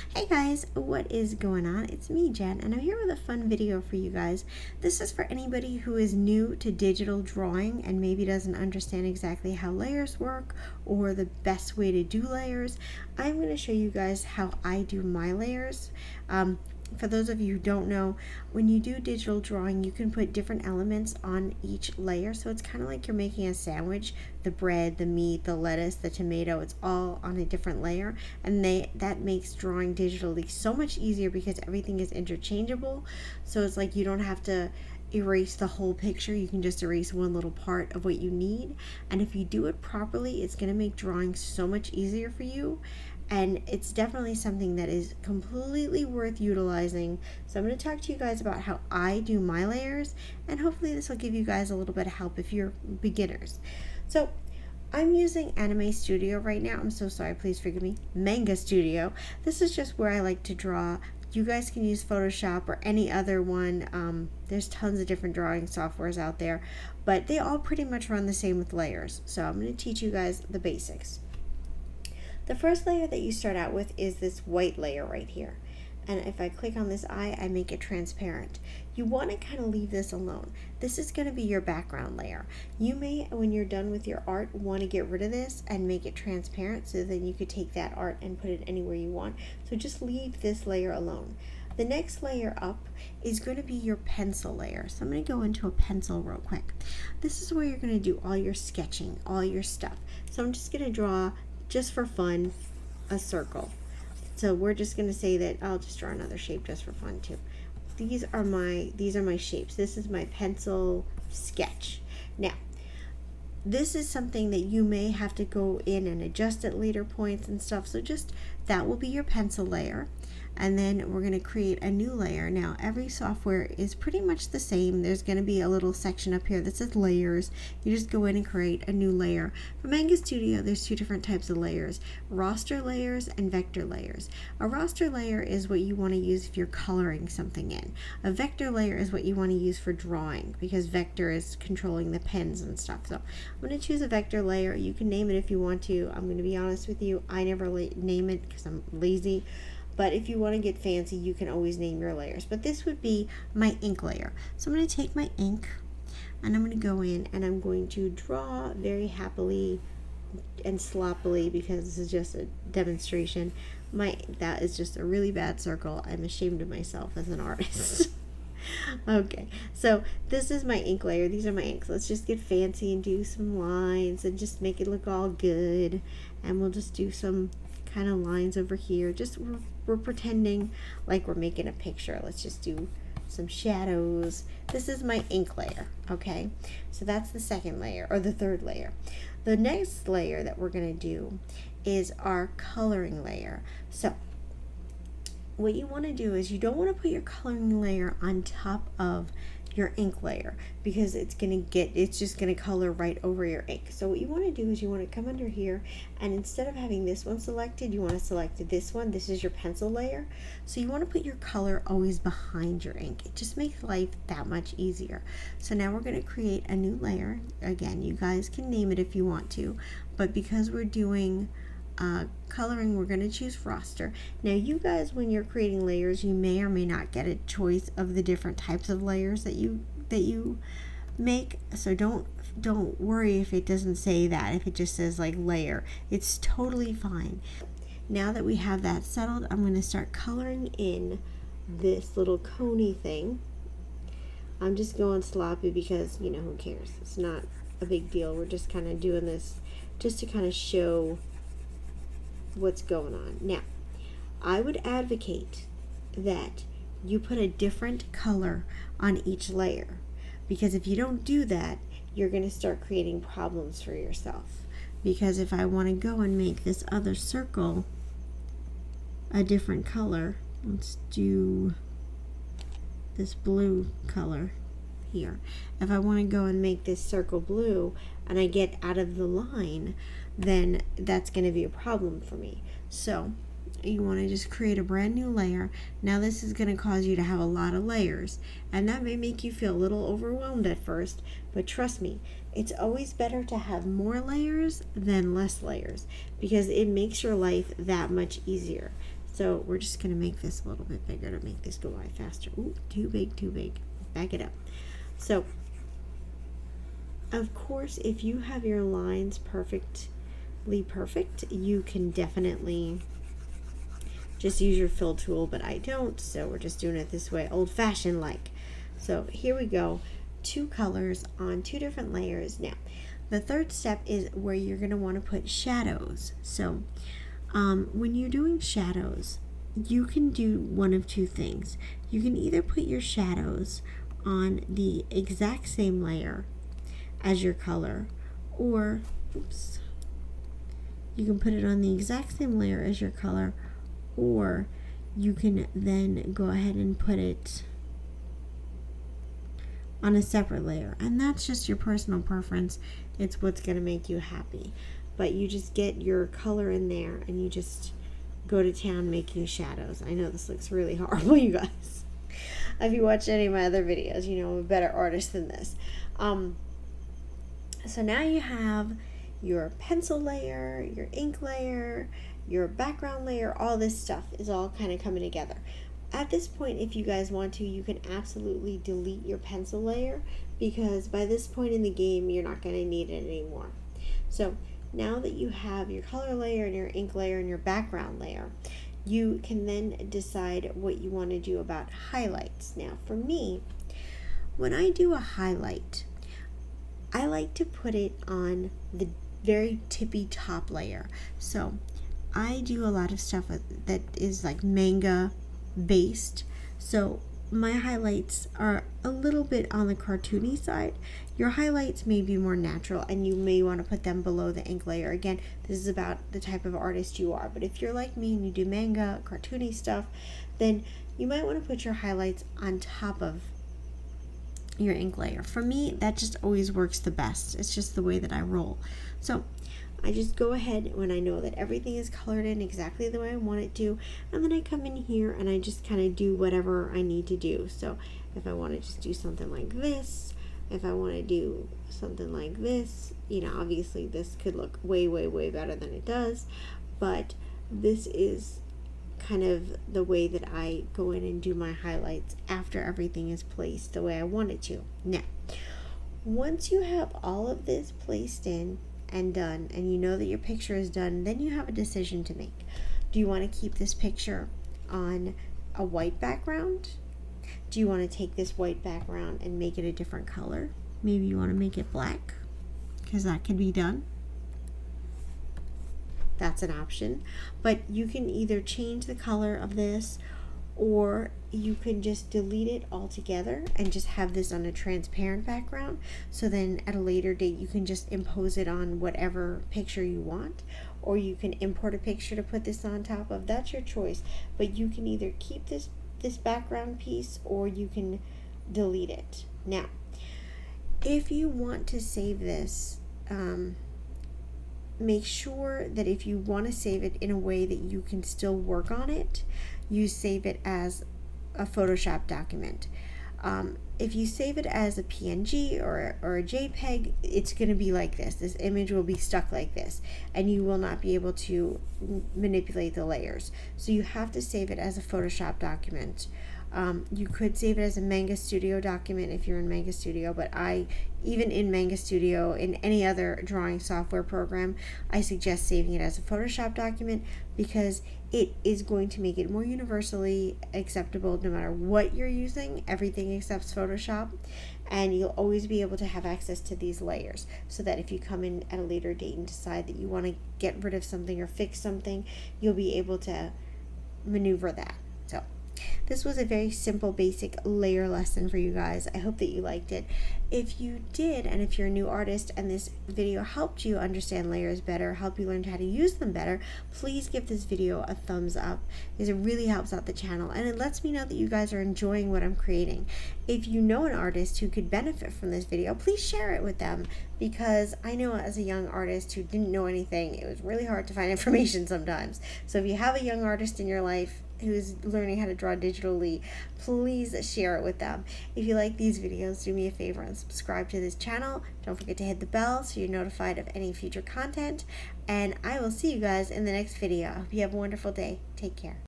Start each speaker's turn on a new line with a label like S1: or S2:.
S1: Hey guys, what is going on? It's me, Jen, and I'm here with a fun video for you guys. This is for anybody who is new to digital drawing and maybe doesn't understand exactly how layers work or the best way to do layers. I'm going to show you guys how I do my layers. For those of you who don't know, when you do digital drawing, you can put different elements on each layer. So it's kind of like you're making a sandwich. The bread, the meat, the lettuce, the tomato, it's all on a different layer. And that makes drawing digitally so much easier because everything is interchangeable. So it's like you don't have to erase the whole picture. You can just erase one little part of what you need. And if you do it properly, it's going to make drawing so much easier for you. And it's definitely something that is completely worth utilizing. So I'm going to talk to you guys about how I do my layers, and hopefully this will give you guys a little bit of help if you're beginners. So I'm using Anime Studio right now. I'm so sorry, please forgive me. Manga Studio. This is just where I like to draw. You guys can use Photoshop or any other one. There's tons of different drawing softwares out there, but they all pretty much run the same with layers. So I'm going to teach you guys the basics. The first layer that you start out with is this white layer right here. And if I click on this eye, I make it transparent. You want to kind of leave this alone. This is going to be your background layer. You may, when you're done with your art, want to get rid of this and make it transparent so then you could take that art and put it anywhere you want. So just leave this layer alone. The next layer up is going to be your pencil layer. So I'm going to go into a pencil real quick. This is where you're going to do all your sketching, all your stuff. So I'm just going to draw, just for fun, a circle. So we're just going to say that I'll just draw another shape just for fun too. These are my shapes. This is my pencil sketch. Now, this is something that you may have to go in and adjust at later points and stuff. So just that will be your pencil layer. And then we're going to create a new layer. Now, every software is pretty much the same. There's going to be a little section up here that says layers. You just go in and create a new layer. For Manga Studio, there's two different types of layers: raster layers and vector layers. A raster layer is what you want to use if you're coloring something in. A vector layer is what you want to use for drawing, because vector is controlling the pens and stuff. So I'm going to choose a vector layer. You can name it if you want to. I'm going to be honest with you, I never name it because I'm lazy. But if you want to get fancy, you can always name your layers. But this would be my ink layer. So I'm going to take my ink and I'm going to go in and I'm going to draw very happily and sloppily, because this is just a demonstration. That is just a really bad circle. I'm ashamed of myself as an artist. Okay, so this is my ink layer. These are my inks. Let's just get fancy and do some lines and just make it look all good. And we'll just do some kind of lines over here. Just we're pretending like we're making a picture. Let's just do some shadows. This is my ink layer. Okay, so that's the second layer, or the third layer. The next layer that we're going to do is our coloring layer. So what you want to do is you don't want to put your coloring layer on top of your ink layer, because it's just going to color right over your ink. So what you want to do is you want to come under here, and instead of having this one selected, you want to select this one. This is your pencil layer. So you want to put your color always behind your ink. It just makes life that much easier. So now we're going to create a new layer. Again, you guys can name it if you want to, but because we're doing coloring, we're going to choose raster. Now you guys, when you're creating layers, you may or may not get a choice of the different types of layers that you make. So don't worry if it doesn't say that. If it just says like layer, it's totally fine. Now that we have that settled, I'm going to start coloring in this little coney thing. I'm just going sloppy because, you know, who cares? It's not a big deal. We're just kind of doing this just to kind of show what's going on. Now, I would advocate that you put a different color on each layer, because if you don't do that, you're going to start creating problems for yourself. Because if I want to go and make this other circle a different color, let's do this blue color here. If I want to go and make this circle blue and I get out of the line, then that's going to be a problem for me. So you want to just create a brand new layer. Now this is going to cause you to have a lot of layers, and that may make you feel a little overwhelmed at first, but trust me, it's always better to have more layers than less layers, because it makes your life that much easier. So we're just going to make this a little bit bigger to make this go by faster. Ooh, too big, too big. Back it up. So, of course, if you have your lines perfectly perfect, you can definitely just use your fill tool, but I don't, so we're just doing it this way, old-fashioned like. So here we go, 2 colors on 2 different layers. Now, the third step is where you're going to want to put shadows. So when you're doing shadows, you can do one of 2 things. You can either put your shadows on the exact same layer as your color, or you can put it on the exact same layer as your color, or you can then go ahead and put it on a separate layer, and that's just your personal preference. It's what's going to make you happy. But you just get your color in there and you just go to town making shadows. I know this looks really horrible, you guys. If you watch any of my other videos, you know I'm a better artist than this. So now you have your pencil layer, your ink layer, your background layer, all this stuff is all kind of coming together. At this point, if you guys want to, you can absolutely delete your pencil layer, because by this point in the game, you're not going to need it anymore. So now that you have your color layer and your ink layer and your background layer, you can then decide what you want to do about highlights. Now, for me, when I do a highlight, I like to put it on the very tippy top layer. So I do a lot of stuff that is like manga based. So my highlights are a little bit on the cartoony side. Your highlights may be more natural, and you may want to put them below the ink layer. Again, this is about the type of artist you are. But if you're like me and you do manga, cartoony stuff, then you might want to put your highlights on top of your ink layer. For me, that just always works the best. It's just the way that I roll. So I just go ahead when I know that everything is colored in exactly the way I want it to, and then I come in here and I just kind of do whatever I need to do. So if I want to just do something like this, if I want to do something like this, you know, obviously this could look way, way, way better than it does, but this is kind of the way that I go in and do my highlights after everything is placed the way I want it to. Now, once you have all of this placed in and done, and you know that your picture is done, then you have a decision to make. Do you want to keep this picture on a white background? Do you want to take this white background and make it a different color? Maybe you want to make it black, because that could be done. That's an option. But you can either change the color of this, or you can just delete it altogether and just have this on a transparent background. So then at a later date, you can just impose it on whatever picture you want, or you can import a picture to put this on top of. That's your choice. But you can either keep this background piece, or you can delete it. Now, if you want to save this, make sure that if you want to save it in a way that you can still work on it, you save it as a Photoshop document. If you save it as a PNG or a JPEG, it's going to be like this. This image will be stuck like this, and you will not be able to manipulate the layers. So you have to save it as a Photoshop document. You could save it as a Manga Studio document if you're in Manga Studio, but even in Manga Studio, in any other drawing software program, I suggest saving it as a Photoshop document, because it is going to make it more universally acceptable no matter what you're using. Everything accepts Photoshop, and you'll always be able to have access to these layers, so that if you come in at a later date and decide that you want to get rid of something or fix something, you'll be able to maneuver that. So this was a very simple, basic layer lesson for you guys. I hope that you liked it. If you did, and if you're a new artist and this video helped you understand layers better, help you learn how to use them better, please give this video a thumbs up, because it really helps out the channel, and it lets me know that you guys are enjoying what I'm creating. If you know an artist who could benefit from this video, please share it with them, because I know as a young artist who didn't know anything, it was really hard to find information sometimes. So if you have a young artist in your life who's learning how to draw digitally, please share it with them. If you like these videos, do me a favor and subscribe to this channel. Don't forget to hit the bell so you're notified of any future content, and I will see you guys in the next video. I hope you have a wonderful day. Take care.